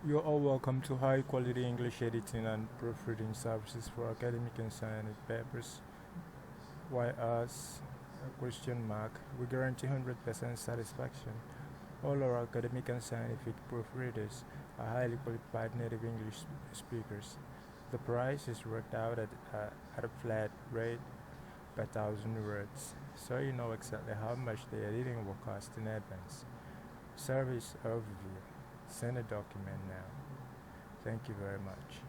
You're all welcome to high quality English editing and proofreading services for academic and scientific papers. Why us? Question mark. We guarantee 100% satisfaction. All our academic and scientific proofreaders are highly qualified native English speakers. The price is worked out at a flat rate per thousand words, so you know exactly how much the editing will cost in advance. Service overview. Send a document now. Thank you very much.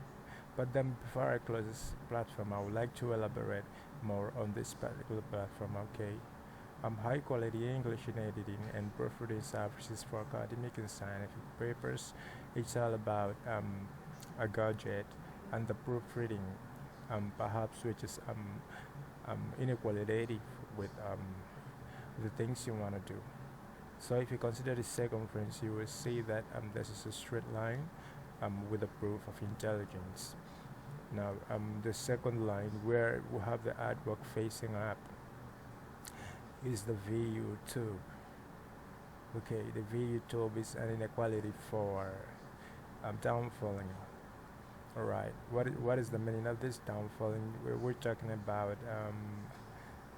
But then, before I close this platform, I would like to elaborate more on this particular platform. Okay, high quality English in editing and proofreading services for academic and scientific papers. It's all about a gadget and the proofreading, perhaps which is inequalitative with the things you want to do. So if you consider the circumference, you will see that this is a straight line with a proof of intelligence. Now, the second line where we have the artwork facing up is the VU tube. Okay, the VU tube is an inequality for downfalling. Alright, what is the meaning of this downfalling? We're talking about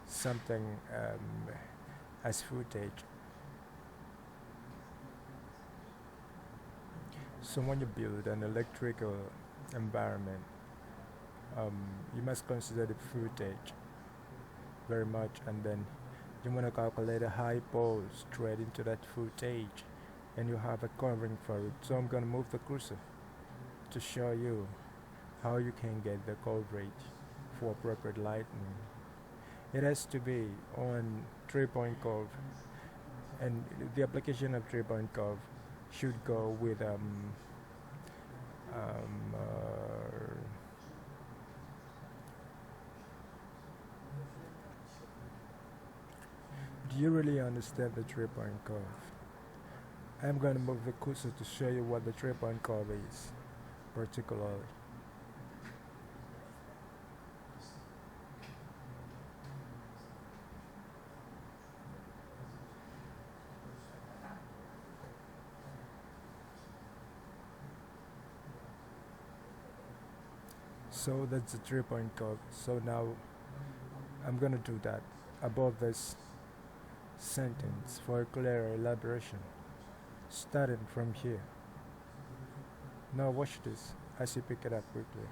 something as footage. So when you build an electrical environment, um, you must consider the footage very much, and then you want to calculate a high pole straight into that footage, and you have a covering for it. So I'm going to move the cursor to show you how you can get the coverage for appropriate lighting. It has to be on 3-point curve, and the application of 3-point curve should go with um, uh, do you really understand the 3-point curve? I'm going to move the cursor to show you what the 3-point curve is particularly. So that's the 3-point curve. So now I'm going to do that above this sentence for a clearer elaboration, starting from here. Now watch this as you pick it up quickly.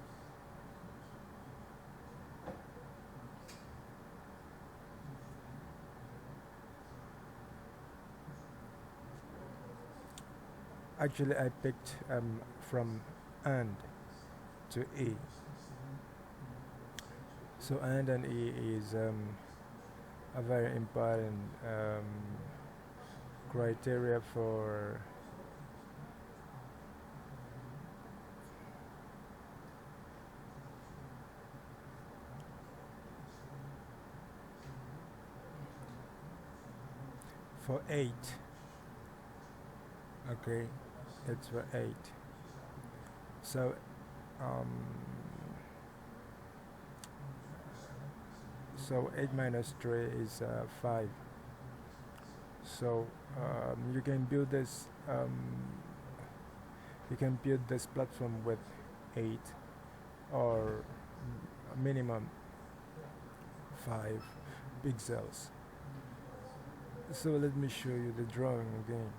Actually, I picked from and to E. So and E is a very important criteria for 8. Okay, it's for 8. So um, 8 minus 3 is 5. So you can build this. You can build this platform with 8 or minimum 5 pixels. So let me show you the drawing again.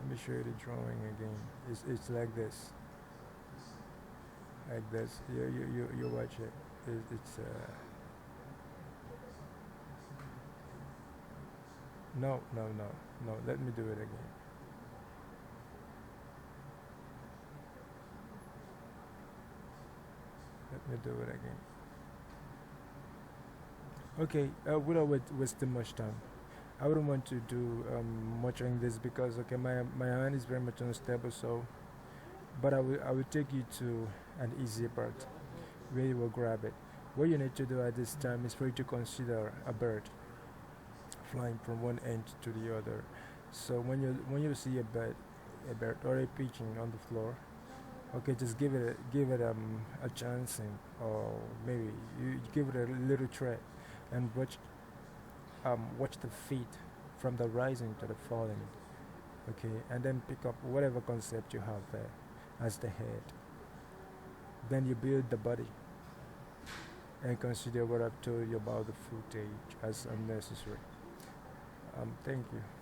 Let me show you the drawing again. It's like this. You watch it. It's no, no, no, no. Let me do it again. Let me do it again. Okay, without wasting much time, I wouldn't want to do much on this because okay, my hand is very much unstable. So, but I will take you to an easy part where you will grab it. What you need to do at this time is for you to consider a bird flying from one end to the other. So when you see a bird or a pigeon on the floor, okay, just give it a chance, and or maybe you give it a little try, and watch the feet from the rising to the falling. Okay, and then pick up whatever concept you have there as the head. Then you build the body and consider what I've told you about the footage as unnecessary. Thank you.